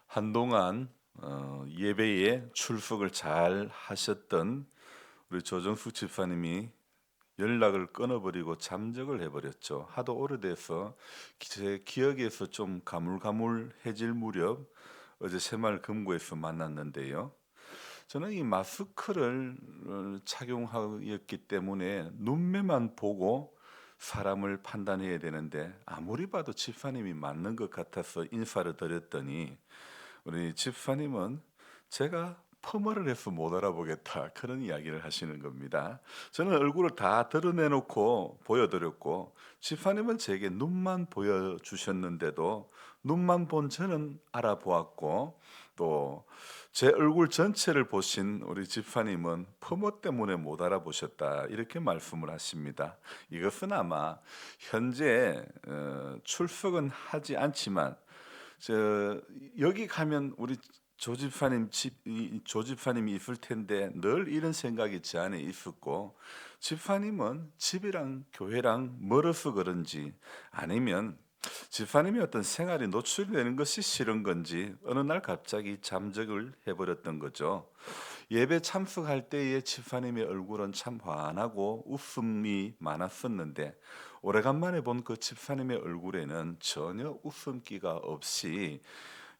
한동안 예배에 출석을 잘 하셨던 우리 조정숙 집사님이 연락을 끊어버리고 잠적을 해버렸죠. 하도 오래돼서 제 기억에서 좀 가물가물해질 무렵 어제 새마을금고에서 만났는데요. 저는 이 마스크를 착용하였기 때문에 눈매만 보고 사람을 판단해야 되는데 아무리 봐도 집사님이 맞는 것 같아서 인사를 드렸더니 우리 집사님은 제가 "퍼머를 해서 못 알아보겠다." 그런 이야기를 하시는 겁니다. 저는 얼굴을 다 드러내 놓고 보여 드렸고 집사님은 제게 눈만 보여 주셨는데도 눈만 본 저는 알아보았고 또 제 얼굴 전체를 보신 우리 집사님은 "퍼머 때문에 못 알아보셨다." 이렇게 말씀을 하십니다. 이것은 아마 현재 출석은 하지 않지만 저 여기 가면 우리 조 집사님이 있을 텐데 늘 이런 생각이 제 안에 있었고 집사님은 집이랑 교회랑 멀어서 그런지 아니면 집사님이 어떤 생활이 노출되는 것이 싫은 건지 어느 날 갑자기 잠적을 해 버렸던 거죠. 예배 참석할 때의 집사님의 얼굴은 참 환하고 웃음이 많았었는데 오래간만에 본 그 집사님의 얼굴에는 전혀 웃음기가 없이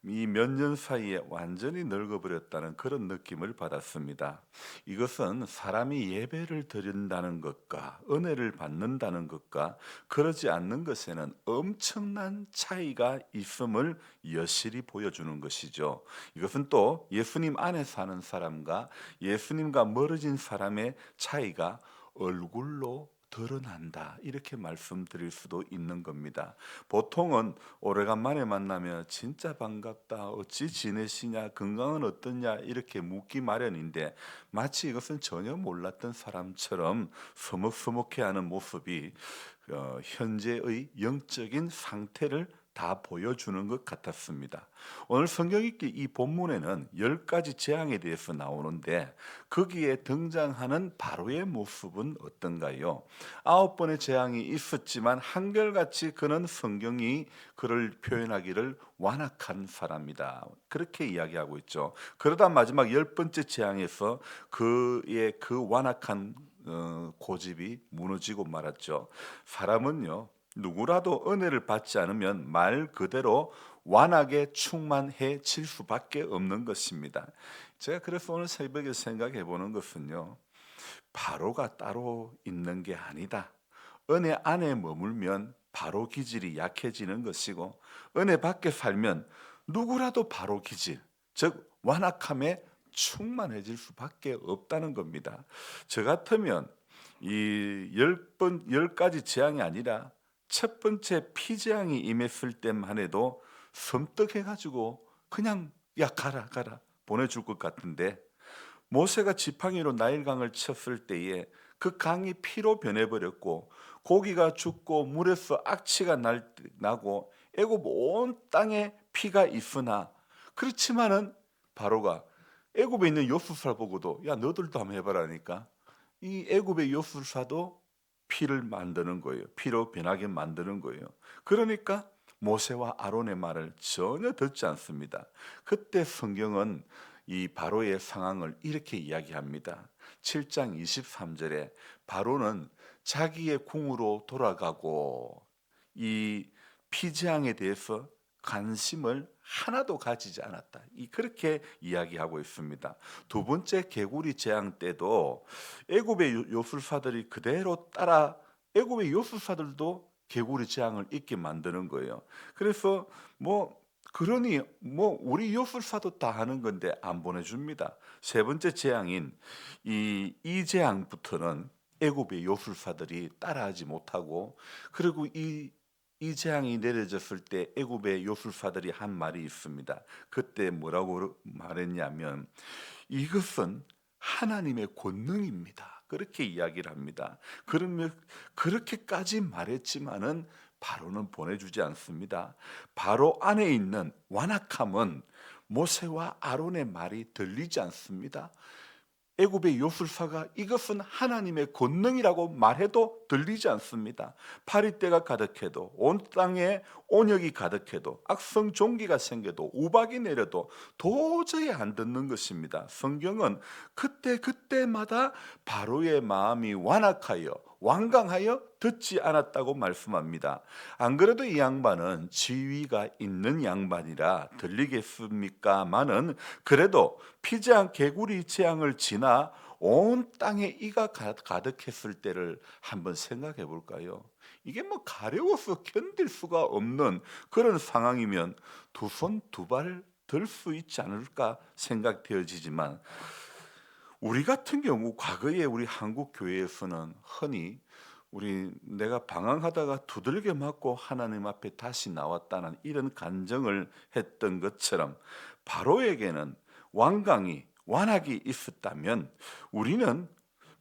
이 몇 년 사이에 완전히 늙어버렸다는 그런 느낌을 받았습니다. 이것은 사람이 예배를 드린다는 것과 은혜를 받는다는 것과 그러지 않는 것에는 엄청난 차이가 있음을 여실히 보여주는 것이죠. 이것은 또 예수님 안에 사는 사람과 예수님과 멀어진 사람의 차이가 얼굴로 드러난다. 이렇게 말씀드릴 수도 있는 겁니다. 보통은 오래간만에 만나면 "진짜 반갑다. 어찌 지내시냐? 건강은 어떻냐?" 이렇게 묻기 마련인데 마치 이것은 전혀 몰랐던 사람처럼 서먹서먹해하는 모습이 현재의 영적인 상태를 다 보여주는 것 같았습니다. 오늘 성경 읽기 이 본문에는 10가지 재앙에 대해서 나오는데 거기에 등장하는 바로의 모습은 어떤가요? 9번의 재앙이 있었지만 한결같이 그는 성경이 그를 표현하기를 완악한 사람이다. 그렇게 이야기하고 있죠. 그러다 마지막 10번째 재앙에서 그의 그 완악한 고집이 무너지고 말았죠. 사람은요, 누구라도 은혜를 받지 않으면 말 그대로 완악에 충만해질 수밖에 없는 것입니다. 제가 그래서 오늘 새벽에 생각해 보는 것은요. 바로가 따로 있는 게 아니다. 은혜 안에 머물면 바로 기질이 약해지는 것이고 은혜 밖에 살면 누구라도 바로 기질, 즉 완악함에 충만해질 수밖에 없다는 겁니다. 저 같으면 이 10가지 재앙이 아니라 첫 번째 피재앙이 임했을 때만 해도 섬뜩해 가지고 그냥 "야 가라, 가라." 보내줄 것 같은데 모세가 지팡이로 나일강을 쳤을 때에 그 강이 피로 변해버렸고 고기가 죽고 물에서 악취가 나고 애굽 온 땅에 피가 있으나 그렇지만은 바로가 애굽에 있는 요술사 보고도 "야 너들도 한번 해봐라니까." 이 애굽의 요술사도 피를 만드는 거예요. 피로 변하게 만드는 거예요. 그러니까 모세와 아론의 말을 전혀 듣지 않습니다. 그때 성경은 이 바로의 상황을 이렇게 이야기합니다. 7장 23절에 바로는 자기의 궁으로 돌아가고 이 피재앙에 대해서 관심을 하나도 가지지 않았다. 그렇게 이야기하고 있습니다. 두 번째 개구리 재앙 때도 애굽의 요술사들이 그대로 따라 애굽의 요술사들도 개구리 재앙을 잊게 만드는 거예요. 그래서 그러니 우리 요술사도 다 하는 건데 안 보내줍니다. 세 번째 재앙인 이 재앙부터는 애굽의 요술사들이 따라하지 못하고 그리고 이 재앙이 내려졌을 때 애굽의 요술사들이 한 말이 있습니다. 그때 뭐라고 말했냐면 "이것은 하나님의 권능입니다." 그렇게 이야기를 합니다. 그러면 그렇게까지 말했지만은 바로는 보내주지 않습니다. 바로 안에 있는 완악함은 모세와 아론의 말이 들리지 않습니다. 애굽의 요술사가 이것은 하나님의 권능이라고 말해도 들리지 않습니다. 파리떼가 가득해도 온 땅에 온역이 가득해도 악성 종기가 생겨도 우박이 내려도 도저히 안 듣는 것입니다. 성경은 그때마다 바로의 마음이 완악하여 완강하여 듣지 않았다고 말씀합니다. 안 그래도 이 양반은 지위가 있는 양반이라 들리겠습니까마는 그래도 피재앙 개구리 재앙을 지나 온 땅에 이가 가득했을 때를 한번 생각해 볼까요? 이게 뭐 가려워서 견딜 수가 없는 그런 상황이면 두 손 두 발 들 수 있지 않을까 생각되어지지만 우리 같은 경우 과거에 우리 한국 교회에서는 흔히 내가 방황하다가 두들겨 맞고 하나님 앞에 다시 나왔다는 이런 간증을 했던 것처럼 바로에게는 완악이 있었다면 우리는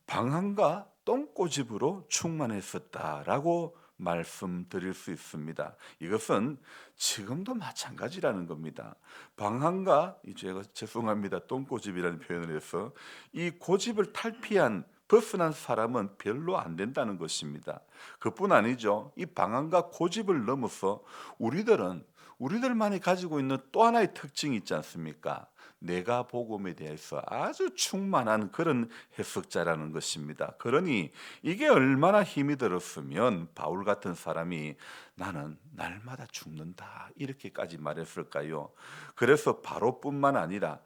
방황과 똥꼬집으로 충만했었다라고 말씀드릴 수 있습니다. 이것은 지금도 마찬가지라는 겁니다. 방황과 제가 죄송합니다. 똥꼬집이라는 표현을 해서 이 고집을 벗어난 사람은 별로 안 된다는 것입니다. 그뿐 아니죠. 이 방황과 고집을 넘어서 우리들만이 가지고 있는 또 하나의 특징이 있지 않습니까? 내가 복음에 대해서 아주 충만한 그런 해석자라는 것입니다. 그러니 이게 얼마나 힘이 들었으면 바울 같은 사람이 나는 날마다 죽는다 이렇게까지 말했을까요? 그래서 바로뿐만 아니라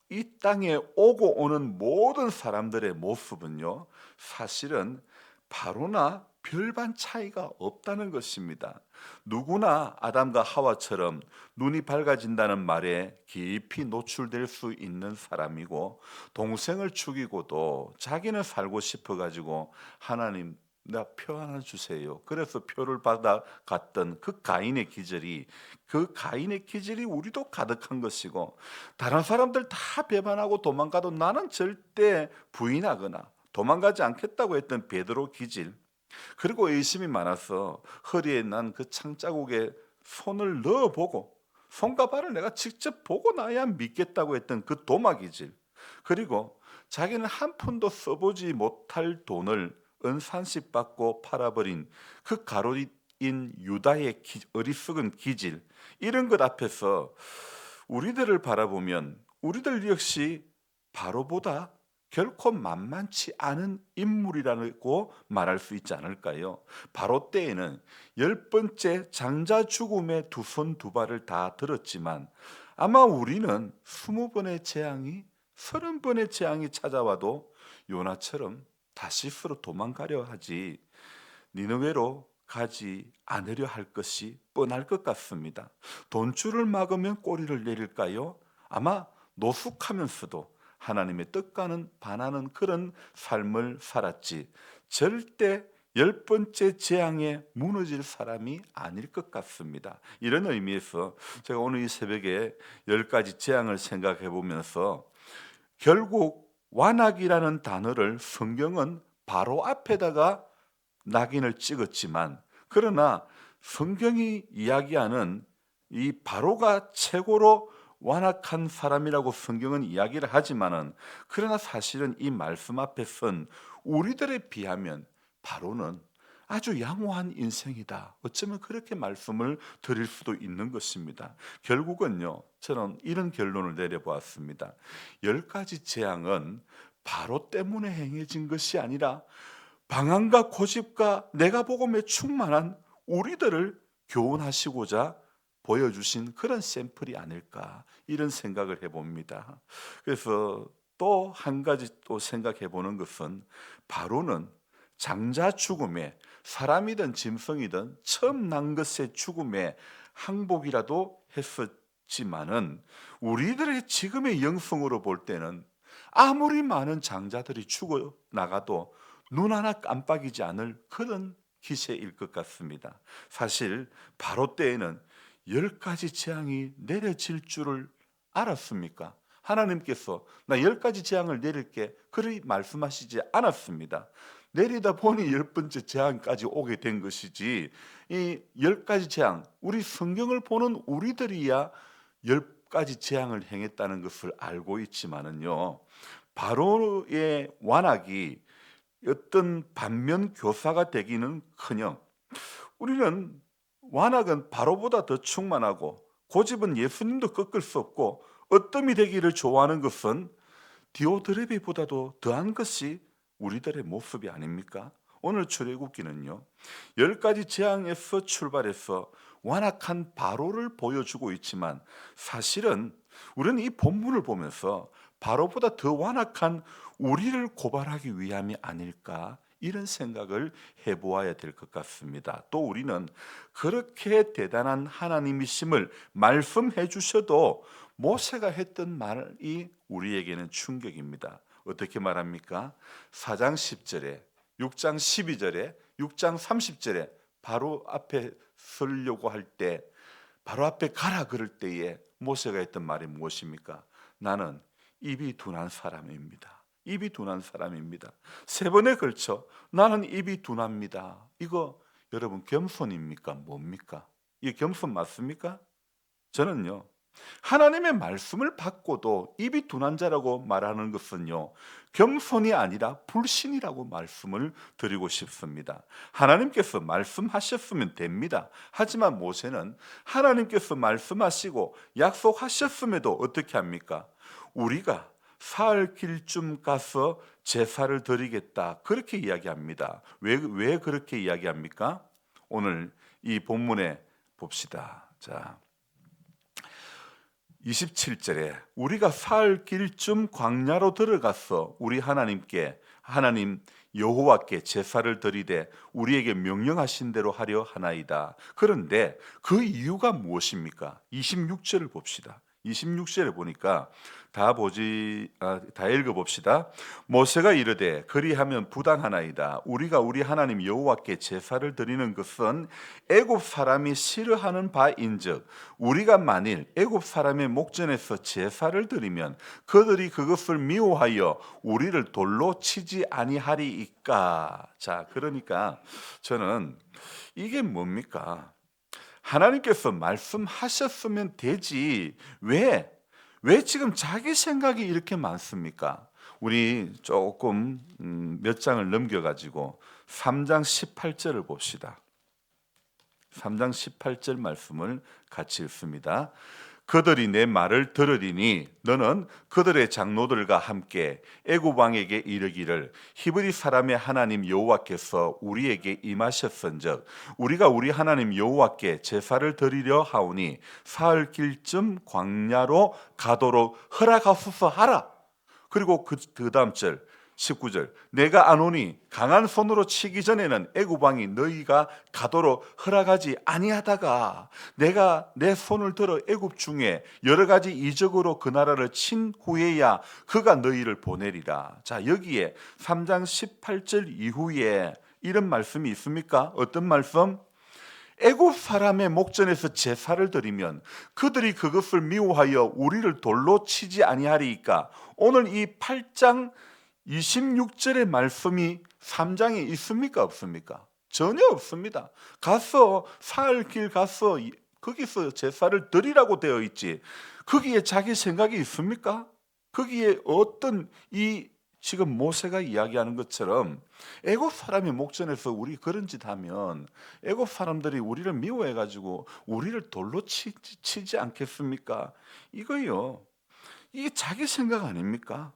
이 땅에 오고 오는 모든 사람들의 모습은요, 사실은 바로나 별반 차이가 없다는 것입니다. 누구나 아담과 하와처럼 눈이 밝아진다는 말에 깊이 노출될 수 있는 사람이고, 동생을 죽이고도 자기는 살고 싶어 가지고 하나님 나 표 하나 주세요. 그래서 표를 받아 갔던 그 가인의 기절이 우리도 가득한 것이고, 다른 사람들 다 배반하고 도망가도 나는 절대 부인하거나 도망가지 않겠다고 했던 베드로 기질, 그리고 의심이 많아서 허리에 난 그 창자국에 손을 넣어보고 손과 발을 내가 직접 보고 나야 믿겠다고 했던 그 도마 기질, 그리고 자기는 한 푼도 써보지 못할 돈을 은산식 받고 팔아버린 그 가로인 유다의 어리석은 기질, 이런 것 앞에서 우리들을 바라보면 우리들 역시 바로보다 결코 만만치 않은 인물이라고 말할 수 있지 않을까요? 바로 때에는 10번째 장자 죽음의 두 손 두 발을 다 들었지만 아마 우리는 20번의 재앙이 30번의 재앙이 찾아와도 요나처럼 다시스로 도망가려 하지 니느웨로 가지 않으려 할 것이 뻔할 것 같습니다. 돈줄을 막으면 꼬리를 내릴까요? 아마 노숙하면서도 하나님의 뜻과는 반하는 그런 삶을 살았지 절대 10번째 재앙에 무너질 사람이 아닐 것 같습니다. 이런 의미에서 제가 오늘 이 새벽에 10가지 재앙을 생각해 보면서 결국 완악이라는 단어를 성경은 바로 앞에다가 낙인을 찍었지만, 그러나 성경이 이야기하는 이 바로가 최고로 완악한 사람이라고 성경은 이야기를 하지만은, 그러나 사실은 이 말씀 앞에 선 우리들에 비하면 바로는 아주 양호한 인생이다. 어쩌면 그렇게 말씀을 드릴 수도 있는 것입니다. 결국은요, 저는 이런 결론을 내려보았습니다. 10가지 재앙은 바로 때문에 행해진 것이 아니라 방황과 고집과 내가 복음에 충만한 우리들을 교훈하시고자 보여주신 그런 샘플이 아닐까, 이런 생각을 해봅니다. 그래서 또 한 가지 또 생각해 보는 것은 바로는 장자 죽음에, 사람이든 짐승이든 처음 난 것의 죽음에 항복이라도 했었지만은 우리들의 지금의 영성으로 볼 때는 아무리 많은 장자들이 죽어 나가도 눈 하나 깜빡이지 않을 그런 기세일 것 같습니다. 사실 바로 때에는 10가지 재앙이 내려질 줄을 알았습니까? 하나님께서 나 10가지 재앙을 내릴게 그리 말씀하시지 않았습니다. 내리다 보니 10번째 재앙까지 오게 된 것이지, 이 10가지 재앙, 우리 성경을 보는 우리들이야 10가지 재앙을 행했다는 것을 알고 있지만은요, 바로의 완악이 어떤 반면 교사가 되기는커녕 우리는 완악은 바로보다 더 충만하고 고집은 예수님도 꺾을 수 없고 어뜸이 되기를 좋아하는 것은 디오드레비보다도 더한 것이 우리들의 모습이 아닙니까? 오늘 출애굽기는요. 10가지 재앙에서 출발해서 완악한 바로를 보여주고 있지만 사실은 우리는 이 본문을 보면서 바로보다 더 완악한 우리를 고발하기 위함이 아닐까 이런 생각을 해보아야 될 것 같습니다. 또 우리는 그렇게 대단한 하나님이심을 말씀해 주셔도 모세가 했던 말이 우리에게는 충격입니다. 어떻게 말합니까? 4장 10절에 6장 12절에 6장 30절에 바로 앞에 서려고 할 때 바로 앞에 가라 그럴 때에 모세가 했던 말이 무엇입니까? 나는 입이 둔한 사람입니다. 입이 둔한 사람입니다. 3번에 걸쳐 나는 입이 둔합니다. 이거 여러분 겸손입니까? 뭡니까? 이게 겸손 맞습니까? 저는요. 하나님의 말씀을 받고도 입이 둔한 자라고 말하는 것은요. 겸손이 아니라 불신이라고 말씀을 드리고 싶습니다. 하나님께서 말씀하셨으면 됩니다. 하지만 모세는 하나님께서 말씀하시고 약속하셨음에도 어떻게 합니까? 우리가 사흘 길쯤 가서 제사를 드리겠다. 그렇게 이야기합니다. 왜 그렇게 이야기합니까? 오늘 이 본문에 봅시다. 자, 27절에 우리가 사흘 길쯤 광야로 들어가서 우리 하나님 여호와께 제사를 드리되 우리에게 명령하신 대로 하려 하나이다. 그런데 그 이유가 무엇입니까? 26절을 봅시다. 26절에 보니까 다 읽어봅시다. 모세가 이르되 그리하면 부당하나이다. 우리가 우리 하나님 여호와께 제사를 드리는 것은 애굽 사람이 싫어하는 바인즉 우리가 만일 애굽 사람의 목전에서 제사를 드리면 그들이 그것을 미워하여 우리를 돌로 치지 아니하리이까. 자, 그러니까 저는 이게 뭡니까? 하나님께서 말씀하셨으면 되지 왜 지금 자기 생각이 이렇게 많습니까? 우리 조금 몇 장을 넘겨가지고 3장 18절을 봅시다. 3장 18절 말씀을 같이 읽습니다. 그들이 내 말을 들으리니 너는 그들의 장로들과 함께 애굽 왕에게 이르기를 히브리 사람의 하나님 여호와께서 우리에게 임하셨은즉 우리가 우리 하나님 여호와께 제사를 드리려 하오니 사흘 길쯤 광야로 가도록 허락하소서 하라. 그리고 그 다음 절 19절 내가 안오니 강한 손으로 치기 전에는 애굽 왕이 너희가 가도록 허락하지 아니하다가 내가 내 손을 들어 애굽 중에 여러 가지 이적으로 그 나라를 친 후에야 그가 너희를 보내리라. 자, 여기에 3장 18절 이후에 이런 말씀이 있습니까? 어떤 말씀? 애굽 사람의 목전에서 제사를 드리면 그들이 그것을 미워하여 우리를 돌로 치지 아니하리이까. 오늘 이 8장 26절의 말씀이 3장에 있습니까? 없습니까? 전혀 없습니다. 가서 사흘 길 가서 거기서 제사를 드리라고 되어 있지 거기에 자기 생각이 있습니까? 거기에 어떤 이 지금 모세가 이야기하는 것처럼 애굽 사람의 목전에서 우리 그런 짓 하면 애굽 사람들이 우리를 미워해 가지고 우리를 돌로 치지 않겠습니까? 이거요. 이게 자기 생각 아닙니까?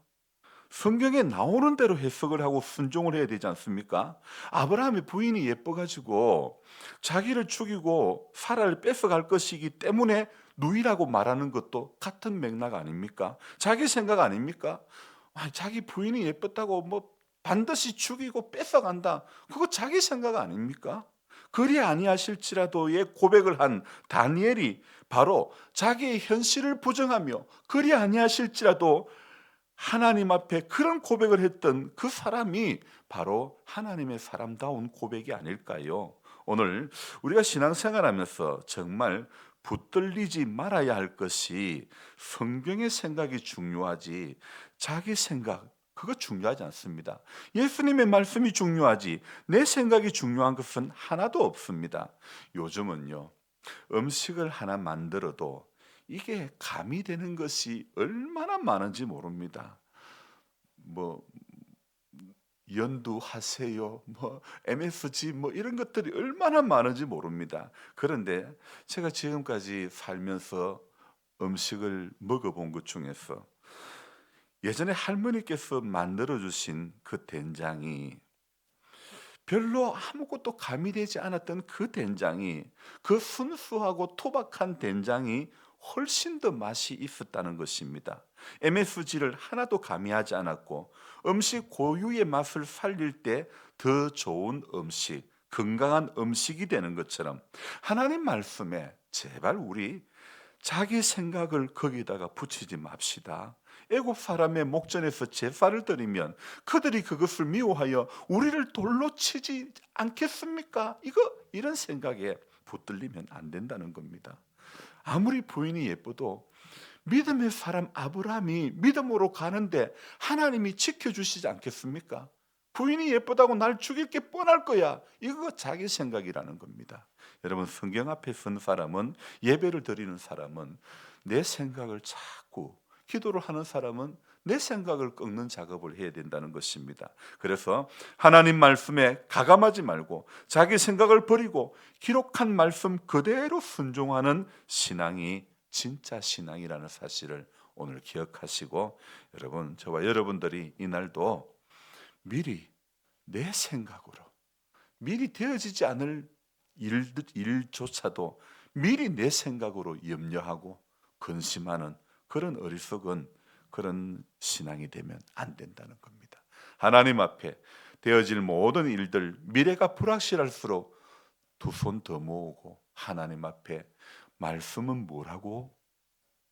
성경에 나오는 대로 해석을 하고 순종을 해야 되지 않습니까? 아브라함의 부인이 예뻐가지고 자기를 죽이고 사라를 뺏어갈 것이기 때문에 누이라고 말하는 것도 같은 맥락 아닙니까? 자기 생각 아닙니까? 자기 부인이 예뻤다고 뭐 반드시 죽이고 뺏어간다. 그거 자기 생각 아닙니까? 그리 아니하실지라도의 고백을 한 다니엘이 바로 자기의 현실을 부정하며 그리 아니하실지라도 하나님 앞에 그런 고백을 했던 그 사람이 바로 하나님의 사람다운 고백이 아닐까요? 오늘 우리가 신앙생활하면서 정말 붙들리지 말아야 할 것이 성경의 생각이 중요하지 자기 생각 그거 중요하지 않습니다. 예수님의 말씀이 중요하지 내 생각이 중요한 것은 하나도 없습니다. 요즘은요 음식을 하나 만들어도 이게 감이 되는 것이 얼마나 많은지 모릅니다. 뭐 연두하세요, 뭐 MSG 뭐 이런 것들이 얼마나 많은지 모릅니다. 그런데 제가 지금까지 살면서 음식을 먹어본 것 중에서 예전에 할머니께서 만들어 주신 그 된장이 별로 아무것도 가미되지 않았던 그 된장이, 그 순수하고 토박한 된장이 훨씬 더 맛이 있었다는 것입니다. MSG를 하나도 가미하지 않았고 음식 고유의 맛을 살릴 때 더 좋은 음식, 건강한 음식이 되는 것처럼 하나님 말씀에 제발 우리 자기 생각을 거기다가 붙이지 맙시다. 애굽 사람의 목전에서 제사를 드리면 그들이 그것을 미워하여 우리를 돌로 치지 않겠습니까? 이런 생각에 붙들리면 안 된다는 겁니다. 아무리 부인이 예뻐도 믿음의 사람 아브라함이 믿음으로 가는데 하나님이 지켜주시지 않겠습니까? 부인이 예쁘다고 날 죽일 게 뻔할 거야. 이거 자기 생각이라는 겁니다. 여러분, 성경 앞에 선 사람은, 예배를 드리는 사람은 내 생각을 자꾸, 기도를 하는 사람은 내 생각을 꺾는 작업을 해야 된다는 것입니다. 그래서 하나님 말씀에 가감하지 말고 자기 생각을 버리고 기록한 말씀 그대로 순종하는 신앙이 진짜 신앙이라는 사실을 오늘 기억하시고, 여러분, 저와 여러분들이 이날도 미리 내 생각으로, 미리 되어지지 않을 일조차도 미리 내 생각으로 염려하고 근심하는 그런 어리석은 그런 신앙이 되면 안 된다는 겁니다. 하나님 앞에 되어질 모든 일들, 미래가 불확실할수록 두 손 더 모으고 하나님 앞에 말씀은 뭐라고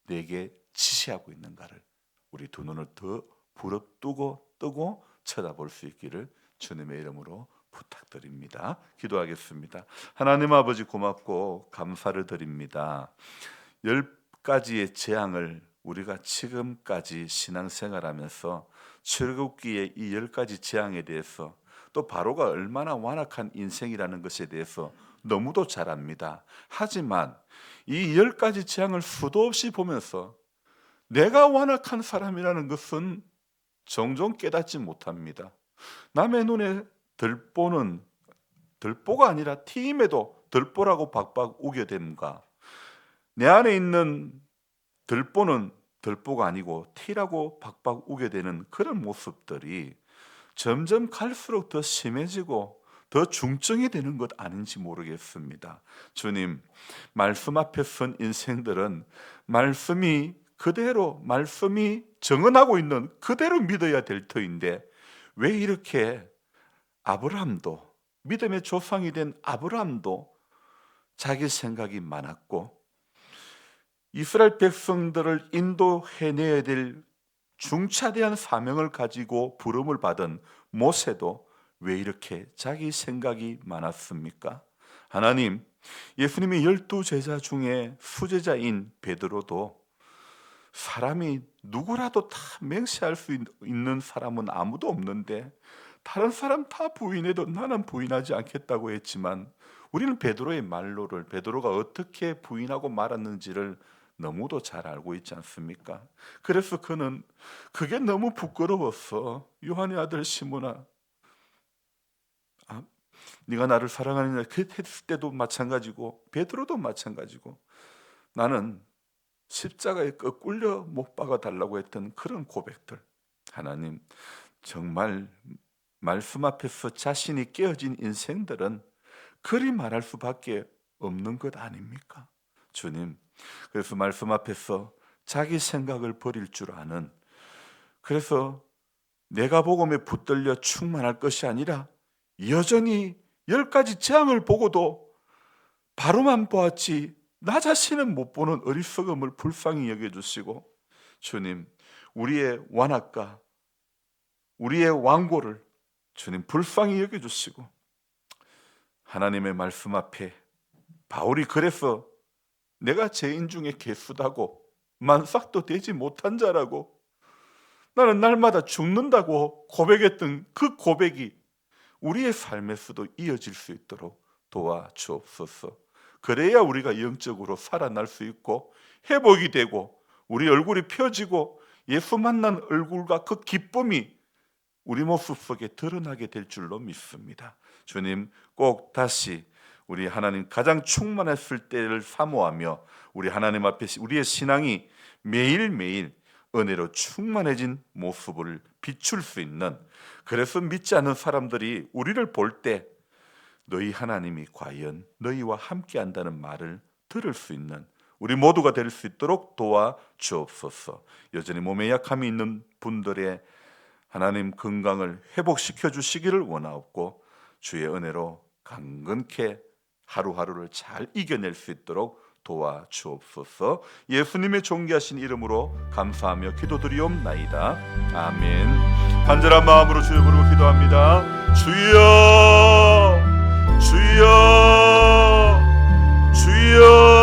내게 지시하고 있는가를 우리 두 눈을 더 부릅뜨고 뜨고 쳐다볼 수 있기를 주님의 이름으로 부탁드립니다. 기도하겠습니다. 하나님 아버지, 고맙고 감사를 드립니다. 10가지의 재앙을 우리가 지금까지 신앙생활하면서 출애굽기의 이 10가지 재앙에 대해서, 또 바로가 얼마나 완악한 인생이라는 것에 대해서 너무도 잘 압니다. 하지만 이 10가지 재앙을 수도 없이 보면서 내가 완악한 사람이라는 것은 종종 깨닫지 못합니다. 남의 눈에 들보는 들보가 아니라 튀임에도 들보라고 박박 우겨댑니다. 내 안에 있는 들보는 들보가 아니고 티라고 박박 우겨대는 그런 모습들이 점점 갈수록 더 심해지고 더 중증이 되는 것 아닌지 모르겠습니다. 주님, 말씀 앞에 선 인생들은 말씀이 그대로, 말씀이 정언하고 있는 그대로 믿어야 될 터인데 왜 이렇게 아브라함도, 믿음의 조상이 된 아브라함도 자기 생각이 많았고, 이스라엘 백성들을 인도해내야 될 중차대한 사명을 가지고 부름을 받은 모세도 왜 이렇게 자기 생각이 많았습니까? 하나님, 예수님이 12제자 중에 수제자인 베드로도 사람이 누구라도 다 맹세할 수 있는 사람은 아무도 없는데 다른 사람 다 부인해도 나는 부인하지 않겠다고 했지만, 우리는 베드로의 말로를, 베드로가 어떻게 부인하고 말았는지를 너무도 잘 알고 있지 않습니까? 그래서 그는 그게 너무 부끄러웠어. 요한의 아들 시몬아, 네가 나를 사랑하느냐 했을 때도 마찬가지고 베드로도 마찬가지고, 나는 십자가에 끌려 못 박아 달라고 했던 그런 고백들, 하나님, 정말 말씀 앞에서 자신이 깨어진 인생들은 그리 말할 수밖에 없는 것 아닙니까? 주님, 그래서 말씀 앞에서 자기 생각을 버릴 줄 아는, 그래서 내가 복음에 붙들려 충만할 것이 아니라 여전히 10가지 재앙을 보고도 바로만 보았지 나 자신은 못 보는 어리석음을 불쌍히 여겨주시고, 주님, 우리의 완악과 우리의 완고를 주님 불쌍히 여겨주시고, 하나님의 말씀 앞에 바울이 그래서 내가 죄인 중에 개수다고, 만삭도 되지 못한 자라고, 나는 날마다 죽는다고 고백했던 그 고백이 우리의 삶에서도 이어질 수 있도록 도와주옵소서. 그래야 우리가 영적으로 살아날 수 있고 회복이 되고 우리 얼굴이 펴지고 예수 만난 얼굴과 그 기쁨이 우리 모습 속에 드러나게 될 줄로 믿습니다. 주님, 꼭 다시 우리 하나님 가장 충만했을 때를 사모하며 우리 하나님 앞에 우리의 신앙이 매일매일 은혜로 충만해진 모습을 비출 수 있는, 그래서 믿지 않는 사람들이 우리를 볼 때 너희 하나님이 과연 너희와 함께 한다는 말을 들을 수 있는 우리 모두가 될 수 있도록 도와주옵소서. 여전히 몸에 약함이 있는 분들의 하나님 건강을 회복시켜 주시기를 원하옵고, 주의 은혜로 강건케 하루하루를 잘 이겨낼 수 있도록 도와주옵소서. 예수님의 존귀하신 이름으로 감사하며 기도드리옵나이다. 아멘. 간절한 마음으로 주여 부르고 기도합니다. 주여, 주여, 주여.